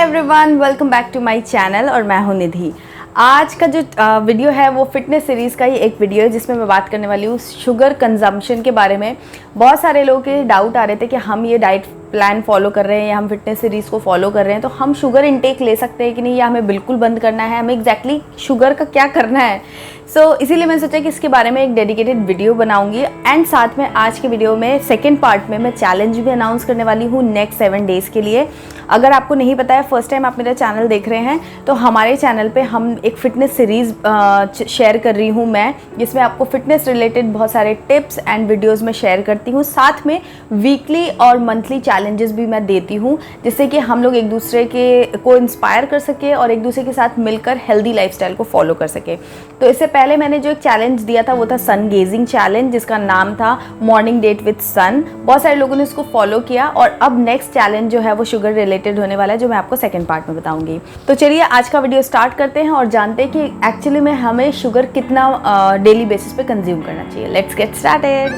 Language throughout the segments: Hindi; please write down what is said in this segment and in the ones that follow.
Everyone, welcome back to my channel और मैं हूं निधि। आज का जो वीडियो है वो फिटनेस सीरीज़ का ही एक वीडियो है जिसमें मैं बात करने वाली हूँ शुगर कंजम्पशन के बारे में। बहुत सारे लोगों के डाउट आ रहे थे कि हम ये डाइट प्लान फॉलो कर रहे हैं या हम फिटनेस सीरीज़ को फॉलो कर रहे हैं तो हम शुगर इनटेक ले सकते हैं कि नहीं, या हमें बिल्कुल बंद करना है, हमें एग्जैक्टली शुगर का क्या करना है। इसीलिए मैंने सोचा कि इसके बारे में एक डेडिकेटेड वीडियो बनाऊंगी। एंड साथ में आज के वीडियो में सेकेंड पार्ट में मैं चैलेंज भी अनाउंस करने वाली हूँ नेक्स्ट 7 डेज़ के लिए। अगर आपको नहीं पता है, फर्स्ट टाइम आप मेरा चैनल देख रहे हैं, तो हमारे चैनल पे हम एक फ़िटनेस सीरीज़ शेयर कर रही हूँ मैं, जिसमें आपको फिटनेस रिलेटेड बहुत सारे टिप्स एंड वीडियोज़ में शेयर करती हूँ। साथ में वीकली और मंथली चैलेंजेस भी मैं देती हूँ, जिससे कि हम लोग एक दूसरे को इंस्पायर कर सके और एक दूसरे के साथ मिलकर हेल्दी लाइफस्टाइल को फॉलो कर सके। तो इससे पहले मैंने जो एक चैलेंज दिया था वो था सन गेजिंग चैलेंज, जिसका नाम था मॉर्निंग डेट विद सन। बहुत सारे लोगों ने इसको फॉलो किया और अब नेक्स्ट चैलेंज जो है वो शुगर रिलेटेड होने वाला है, जो मैं आपको सेकंड पार्ट में बताऊंगी। तो चलिए आज का वीडियो स्टार्ट करते हैं और जानते हैं कि एक्चुअली में हमें शुगर कितना डेली बेसिस पे कंज्यूम करना चाहिए। Let's get started.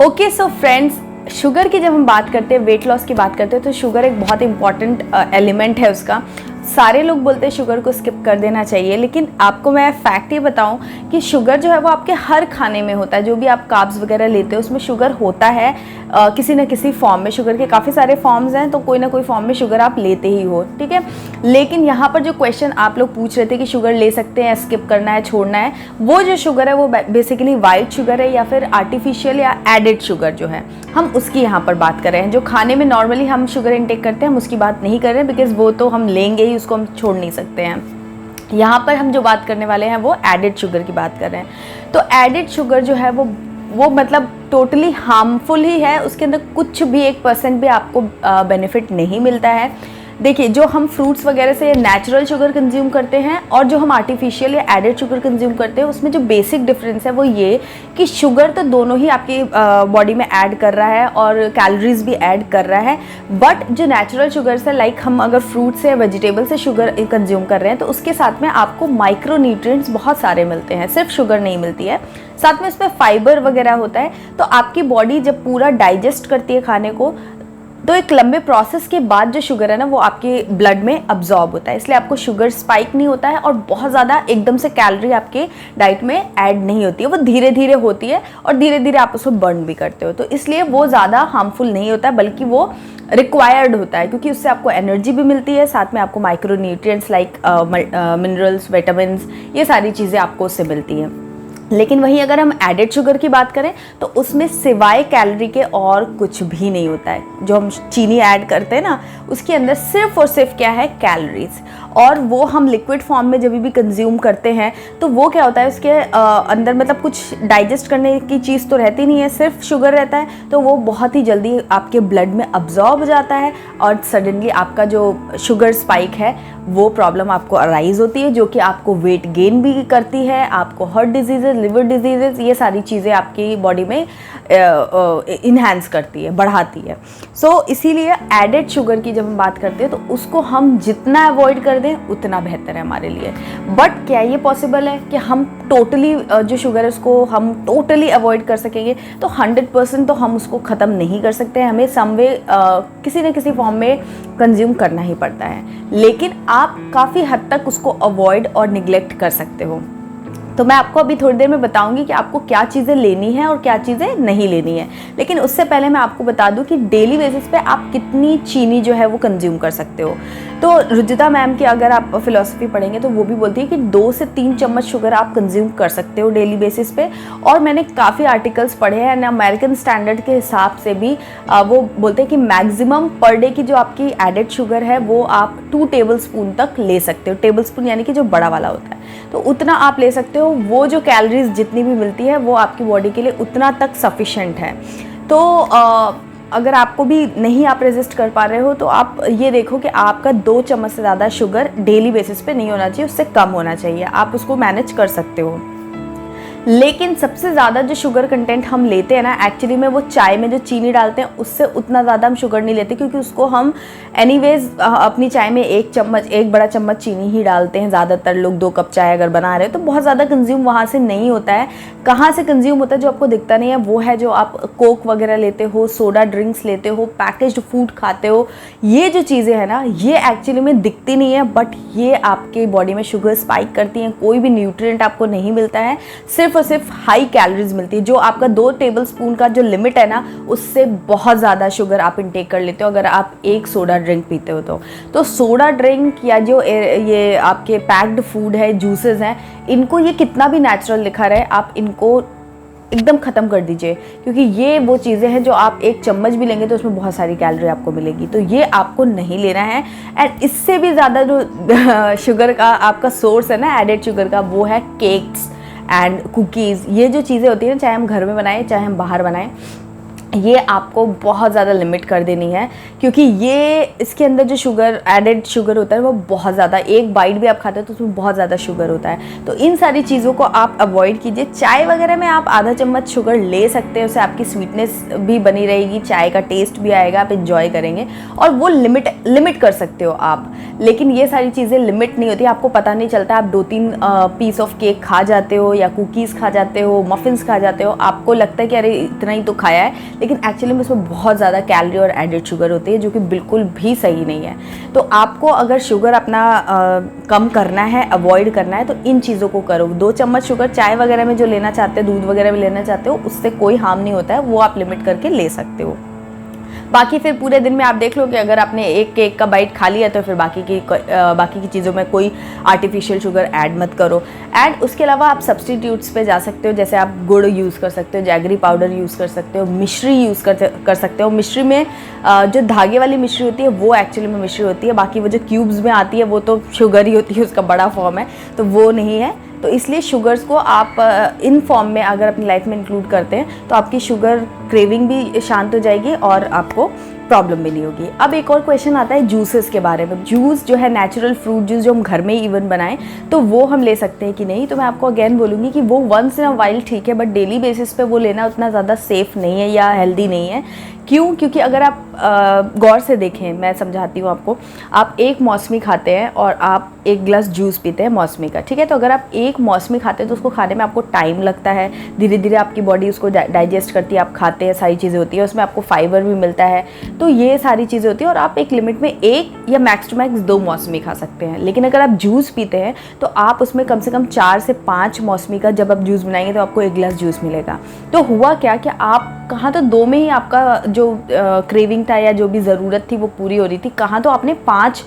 Okay, so friends, sugar की जब हम बात करते हैं, वेट लॉस की बात करते हैं, तो शुगर एक बहुत इंपॉर्टेंट एलिमेंट है उसका। सारे लोग बोलते हैं शुगर को स्किप कर देना चाहिए, लेकिन आपको मैं फैक्ट ये बताऊं कि शुगर जो है वो आपके हर खाने में होता है। जो भी आप कार्ब्स वगैरह लेते हो उसमें शुगर होता है, किसी न किसी फॉर्म में। शुगर के काफ़ी सारे फॉर्म्स हैं, तो कोई ना कोई फॉर्म में शुगर आप लेते ही हो, ठीक है। लेकिन यहाँ पर जो क्वेश्चन आप लोग पूछ रहे थे कि शुगर ले सकते हैं, स्किप करना है, छोड़ना है, वो जो शुगर है वो बेसिकली वाइट शुगर है या फिर आर्टिफिशियल या एडेड शुगर जो है, हम उसकी यहाँ पर बात कर रहे हैं। जो खाने में नॉर्मली हम शुगर इनटेक करते हैं हम उसकी बात नहीं कर रहे हैं, बिकॉज वो तो हम लेंगे ही, उसको हम छोड़ नहीं सकते हैं। यहाँ पर हम जो बात करने वाले हैं वो एडेड शुगर की बात कर रहे हैं। तो एडेड शुगर जो है वो मतलब टोटली हार्मफुल ही है। उसके अंदर कुछ भी 1% भी आपको बेनिफिट नहीं मिलता है। देखिए, जो हम फ्रूट्स वगैरह से नेचुरल शुगर कंज्यूम करते हैं और जो हम आर्टिफिशियल या एडेड शुगर कंज्यूम करते हैं, उसमें जो बेसिक डिफरेंस है वो ये कि शुगर तो दोनों ही आपकी बॉडी में ऐड कर रहा है और कैलोरीज भी ऐड कर रहा है। बट जो नेचुरल शुगर से, लाइक हम अगर फ्रूट से या वेजिटेबल से शुगर कंज्यूम कर रहे हैं, तो उसके साथ में आपको माइक्रो न्यूट्रिएंट्स बहुत सारे मिलते हैं, सिर्फ शुगर नहीं मिलती है। साथ में उसमें फाइबर वगैरह होता है। तो आपकी बॉडी जब पूरा डाइजेस्ट करती है खाने को, तो एक लंबे प्रोसेस के बाद जो शुगर है ना वो आपके ब्लड में अब्जॉर्ब होता है, इसलिए आपको शुगर स्पाइक नहीं होता है और बहुत ज़्यादा एकदम से कैलोरी आपके डाइट में ऐड नहीं होती है। वो धीरे धीरे होती है और धीरे धीरे आप उसको बर्न भी करते हो, तो इसलिए वो ज़्यादा हार्मफुल नहीं होता है, बल्कि वो रिक्वायर्ड होता है, क्योंकि उससे आपको एनर्जी भी मिलती है, साथ में आपको micro nutrients like minerals, vitamins, ये सारी चीज़ें आपको उससे मिलती हैं। लेकिन वहीं अगर हम एडेड शुगर की बात करें तो उसमें सिवाय कैलोरी के और कुछ भी नहीं होता है। जो हम चीनी ऐड करते हैं ना, उसके अंदर सिर्फ और सिर्फ क्या है, कैलोरीज। और वो हम लिक्विड फॉर्म में जब भी कंज्यूम करते हैं तो वो क्या होता है, उसके अंदर मतलब कुछ डाइजेस्ट करने की चीज़ तो रहती नहीं है, सिर्फ शुगर रहता है। तो वो बहुत ही जल्दी आपके ब्लड में अब्जॉर्ब हो जाता है और सडनली आपका जो शुगर स्पाइक है वो प्रॉब्लम आपको अराइज होती है, जो कि आपको वेट गेन भी करती है, आपको हार्ट डिजीजेज, लिवर डिजीजेज, ये सारी चीज़ें आपकी बॉडी में इन्हांस करती है, बढ़ाती है। इसीलिए एडेड शुगर की जब हम बात करते हैं तो उसको हम जितना अवॉइड कर दें उतना बेहतर है हमारे लिए। बट क्या ये पॉसिबल है कि हम टोटली जो शुगर है उसको हम टोटली अवॉइड कर सकेंगे? तो 100% तो हम उसको ख़त्म नहीं कर सकते हैं, हमें समवे किसी न किसी फॉर्म में कंज्यूम करना ही पड़ता है। लेकिन आप काफ़ी हद तक उसको अवॉइड और निगलेक्ट कर सकते हो। तो मैं आपको अभी थोड़ी देर में बताऊंगी कि आपको क्या चीज़ें लेनी है और क्या चीज़ें नहीं लेनी है। लेकिन उससे पहले मैं आपको बता दूं कि डेली बेसिस पे आप कितनी चीनी जो है वो कंज्यूम कर सकते हो। तो रुजिता मैम की अगर आप फिलॉसफी पढ़ेंगे तो वो भी बोलती है कि 2 से 3 चम्मच शुगर आप कंज्यूम कर सकते हो डेली बेसिस पे। और मैंने काफ़ी आर्टिकल्स पढ़े हैं, अमेरिकन स्टैंडर्ड के हिसाब से भी वो बोलते हैं कि मैक्सिमम पर डे की जो आपकी एडेड शुगर है वो आप 2 टेबल स्पून तक ले सकते हो। टेबल स्पून यानी कि जो बड़ा वाला होता है, तो उतना आप ले सकते हो। वो जो कैलोरीज जितनी भी मिलती है वो आपकी बॉडी के लिए उतना तक सफिशेंट है। तो अगर आपको भी नहीं, आप रेजिस्ट कर पा रहे हो, तो आप ये देखो कि आपका 2 चम्मच से ज़्यादा शुगर डेली बेसिस पे नहीं होना चाहिए, उससे कम होना चाहिए, आप उसको मैनेज कर सकते हो। लेकिन सबसे ज़्यादा जो शुगर कंटेंट हम लेते हैं ना, एक्चुअली में वो चाय में जो चीनी डालते हैं उससे उतना ज़्यादा हम शुगर नहीं लेते, क्योंकि उसको हम एनीवेज अपनी चाय में एक बड़ा चम्मच चीनी ही डालते हैं। ज़्यादातर लोग 2 कप चाय अगर बना रहे हैं तो बहुत ज़्यादा कंज्यूम वहाँ से नहीं होता है। कहाँ से कंज्यूम होता है जो आपको दिखता नहीं है, वो है जो आप कोक वगैरह लेते हो, सोडा ड्रिंक्स लेते हो, पैकेज्ड फूड खाते हो। ये जो चीज़ें हैं ना, ये एक्चुअली में दिखती नहीं है, बट ये आपके बॉडी में शुगर स्पाइक करती हैं। कोई भी न्यूट्रिएंट आपको नहीं मिलता है, सिर्फ और सिर्फ हाई कैलोरीज मिलती है। जो आपका 2 टेबलस्पून का जो लिमिट है ना, उससे बहुत ज़्यादा शुगर आप इंटेक कर लेते हो अगर आप एक सोडा ड्रिंक पीते हो तो सोडा ड्रिंक या जो ये आपके पैक्ड फूड है, जूसेस हैं, इनको ये कितना भी नेचुरल लिखा रहे, आप इनको एकदम ख़त्म कर दीजिए, क्योंकि ये वो चीज़ें हैं जो आप एक चम्मच भी लेंगे तो उसमें बहुत सारी कैलोरी आपको मिलेगी, तो ये आपको नहीं लेना है। एंड इससे भी ज़्यादा जो शुगर का आपका सोर्स है ना, एडेड शुगर का, वो है केक्स एंड कुकीज़। ये जो चीज़ें होती हैं ना, चाहे हम घर में बनाएं चाहे हम बाहर बनाएं, ये आपको बहुत ज़्यादा लिमिट कर देनी है, क्योंकि ये इसके अंदर जो शुगर एडेड शुगर होता है वो बहुत ज़्यादा, एक बाइट भी आप खाते हो तो उसमें बहुत ज़्यादा शुगर होता है। तो इन सारी चीज़ों को आप अवॉइड कीजिए। चाय वगैरह में आप आधा चम्मच शुगर ले सकते हैं, उससे आपकी स्वीटनेस भी बनी रहेगी, चाय का टेस्ट भी आएगा, आप इंजॉय करेंगे, और वो लिमिट कर सकते हो आप। लेकिन ये सारी चीज़ें लिमिट नहीं होती, आपको पता नहीं चलता। आप 2-3 पीस ऑफ केक खा जाते हो या कुकीज़ खा जाते हो, मफ़िन्स खा जाते हो, आपको लगता है कि अरे इतना ही तो खाया है, लेकिन एक्चुअली में उसमें बहुत ज़्यादा कैलोरी और एडेड शुगर होती है, जो कि बिल्कुल भी सही नहीं है। तो आपको अगर शुगर अपना कम करना है, अवॉइड करना है, तो इन चीज़ों को करो। 2 चम्मच शुगर चाय वगैरह में जो लेना चाहते हो, दूध वगैरह में लेना चाहते हो, उससे कोई हार्म नहीं होता है, वो आप लिमिट करके ले सकते हो। बाकी फिर पूरे दिन में आप देख लो कि अगर आपने एक केक का बाइट खा लिया तो फिर बाकी की चीज़ों में कोई आर्टिफिशियल शुगर ऐड मत करो। एंड उसके अलावा आप सब्सटीट्यूट्स पे जा सकते हो, जैसे आप गुड़ यूज़ कर सकते हो, जैगरी पाउडर यूज़ कर सकते हो, मिश्री यूज़ कर सकते हो। मिश्री में जो धागे वाली मिश्री होती है वो एक्चुअली में मिश्री होती है, बाकी वो जो क्यूब्स में आती है वो तो शुगर ही होती है, उसका बड़ा फॉर्म है, तो वो नहीं है। तो इसलिए शुगर्स को आप इन फॉर्म में अगर अपनी लाइफ में इंक्लूड करते हैं तो आपकी शुगर क्रेविंग भी शांत हो जाएगी और आपको प्रॉब्लम भी नहीं होगी। अब एक और क्वेश्चन आता है जूसेस के बारे में। जूस जो है नेचुरल फ्रूट जूस जो हम घर में ही इवन बनाएं तो वो हम ले सकते हैं कि नहीं, तो मैं आपको अगेन बोलूँगी कि वो वंस इन अ वाइल ठीक है, बट डेली बेसिस पे वो लेना उतना ज़्यादा सेफ़ नहीं है या हेल्दी नहीं है। क्यों? क्योंकि अगर आप गौर से देखें, मैं समझाती हूँ आपको, आप एक मौसमी खाते हैं और आप एक गिलास जूस पीते हैं मौसमी का, ठीक है, तो अगर आप एक मौसमी खाते हैं तो उसको खाने में आपको टाइम लगता है, धीरे धीरे आपकी बॉडी उसको डाइजेस्ट करती है, आप खाते हैं, सारी चीज़ें होती है, उसमें आपको फाइबर भी मिलता है, तो ये सारी चीज़ें होती है, और आप एक लिमिट में 1 या मैक्स टू मैक्स 2 मौसमी खा सकते हैं। लेकिन अगर आप जूस पीते हैं तो आप उसमें कम से कम 4 से 5 मौसमी का जब आप जूस बनाएंगे तो आपको 1 गिलास जूस मिलेगा। तो हुआ क्या कि आप कहाँ तो 2 में ही आपका जो क्रेविंग था या जो भी ज़रूरत थी वो पूरी हो रही थी, कहाँ तो आपने 5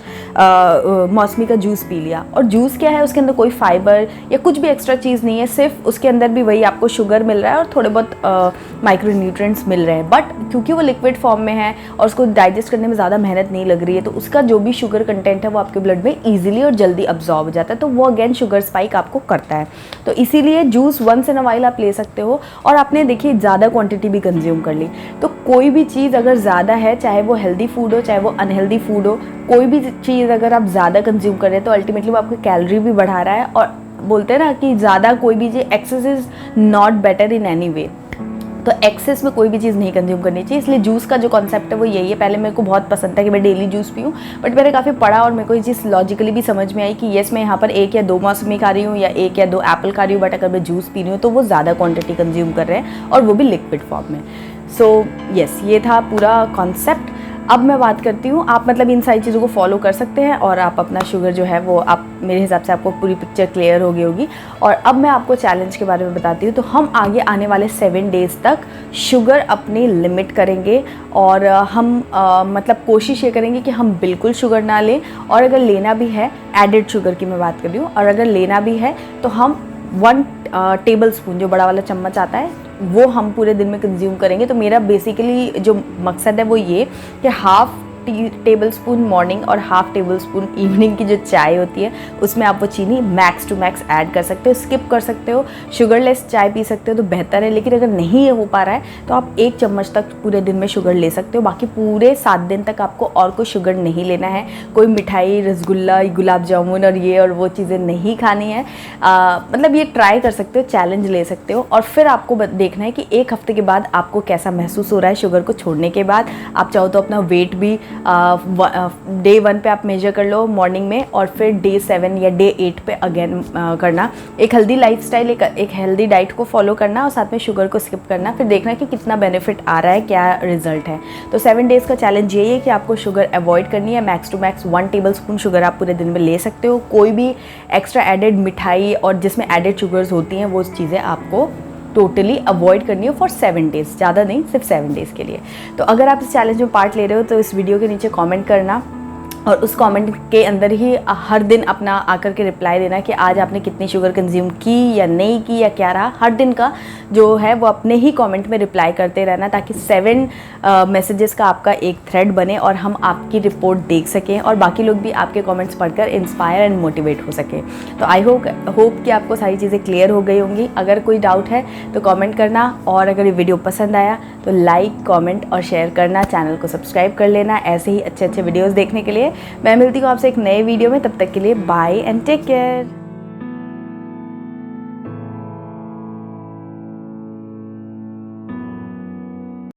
मौसमी का जूस पी लिया। और जूस क्या है, उसके अंदर कोई फाइबर या कुछ भी एक्स्ट्रा चीज़ नहीं है, सिर्फ उसके अंदर भी वही आपको शुगर मिल रहा है और थोड़े बहुत माइक्रो न्यूट्रिएंट्स मिल रहे हैं, बट क्योंकि वो लिक्विड फॉर्म में है और उसको डाइजेस्ट करने में ज़्यादा मेहनत नहीं लग रही है, तो उसका जो भी शुगर कंटेंट है वो आपके ब्लड में ईजिली और जल्दी अब्जॉर्ब हो जाता है, तो वो अगेन शुगर स्पाइक आपको करता है। तो इसीलिए juice once in a while आप ले सकते हो, और आपने देखिए ज़्यादा क्वांटिटी भी कंज्यूम कर ली। तो कोई भी चीज़ अगर ज़्यादा है, चाहे वो हेल्दी फूड हो चाहे वो अनहेल्दी फूड हो, कोई भी चीज़ अगर आप ज़्यादा कंज्यूम कर रहे हैं तो अल्टीमेटली वो आपकी कैलोरी भी बढ़ा रहा है। और बोलते हैं ना कि ज़्यादा कोई भी चीज़, excess is not better in any way, तो एक्सेस में कोई भी चीज़ नहीं कंज्यूम करनी चाहिए। इसलिए जूस का जो कॉन्सेप्ट है वो यही है। पहले मेरे को बहुत पसंद था कि मैं डेली जूस पीऊँ, बट मैंने काफ़ी पढ़ा और मेरे को ये चीज़ लॉजिकली भी समझ में आई कि येस मैं यहाँ पर 1 या 2 मौसमी खा रही हूँ या 1 या 2 एप्पल खा रही हूँ, बट अगर मैं जूस पी रही हूँ तो वो ज़्यादा क्वान्टिटी कंज्यूम कर रहे हैं और वो भी लिक्विड फॉर्म में। सो येस, ये था पूरा कॉन्सेप्ट। अब मैं बात करती हूँ, आप मतलब इन सारी चीज़ों को फॉलो कर सकते हैं और आप अपना शुगर जो है वो आप, मेरे हिसाब से आपको पूरी पिक्चर क्लियर हो गई होगी। और अब मैं आपको चैलेंज के बारे में बताती हूँ। तो हम आगे आने वाले 7 डेज़ तक शुगर अपनी लिमिट करेंगे और हम मतलब कोशिश ये करेंगे कि हम बिल्कुल शुगर ना लें, और अगर लेना भी है, एडेड शुगर की मैं बात कर रही हूँ, और अगर लेना भी है तो हम 1 टेबल स्पून जो बड़ा वाला चम्मच आता है वो हम पूरे दिन में कंज्यूम करेंगे। तो मेरा बेसिकली जो मकसद है वो ये कि हाफ टेबल स्पून मॉर्निंग और हाफ टेबल स्पून इवनिंग की जो चाय होती है उसमें आप वो चीनी मैक्स टू मैक्स ऐड कर सकते हो, स्किप कर सकते हो। शुगरलेस चाय पी सकते हो तो बेहतर है, लेकिन अगर नहीं हो पा रहा है तो आप 1 चम्मच तक पूरे दिन में शुगर ले सकते हो। बाकी पूरे 7 दिन तक आपको और कोई शुगर नहीं लेना है, कोई मिठाई, रसगुल्ला, गुलाब जामुन और ये और वो चीज़ें नहीं खानी है। मतलब ये ट्राई कर सकते हो, चैलेंज ले सकते हो और फिर आपको देखना है कि 1 हफ्ते के बाद आपको कैसा महसूस हो रहा है शुगर को छोड़ने के बाद। आप चाहो तो अपना वेट भी डे 1 पे आप मेजर कर लो मॉर्निंग में, और फिर डे 7 या डे 8 पे अगेन करना। एक हेल्दी लाइफस्टाइल, एक हेल्दी डाइट को फॉलो करना और साथ में शुगर को स्किप करना, फिर देखना कि कितना बेनिफिट आ रहा है, क्या रिजल्ट है। तो 7 डेज़ का चैलेंज यही है कि आपको शुगर अवॉइड करनी है। Max to max 1 tablespoon sugar आप पूरे दिन में ले सकते हो। कोई भी एक्स्ट्रा एडेड मिठाई और जिसमें एडेड शुगर्स होती हैं वो चीज़ें आपको टोटली अवॉइड करनी है फॉर 7 डेज़, ज़्यादा नहीं, सिर्फ 7 डेज़ के लिए। तो अगर आप इस चैलेंज में पार्ट ले रहे हो तो इस वीडियो के नीचे कमेंट करना और उस कमेंट के अंदर ही हर दिन अपना आकर के रिप्लाई देना कि आज आपने कितनी शुगर कंज्यूम की या नहीं की या क्या रहा। हर दिन का जो है वो अपने ही कमेंट में रिप्लाई करते रहना, ताकि 7 मैसेजेस का आपका एक थ्रेड बने और हम आपकी रिपोर्ट देख सकें और बाकी लोग भी आपके कमेंट्स पढ़कर इंस्पायर एंड मोटिवेट हो सके। तो आई होप कि आपको सारी चीज़ें क्लियर हो गई होंगी। अगर कोई डाउट है तो कमेंट करना, और अगर ये वीडियो पसंद आया तो लाइक, कमेंट और शेयर करना। चैनल को सब्सक्राइब कर लेना ऐसे ही अच्छे अच्छे वीडियोज़ देखने के लिए। मैं मिलती हूँ आपसे एक नए वीडियो में, तब तक के लिए बाय एंड टेक केयर।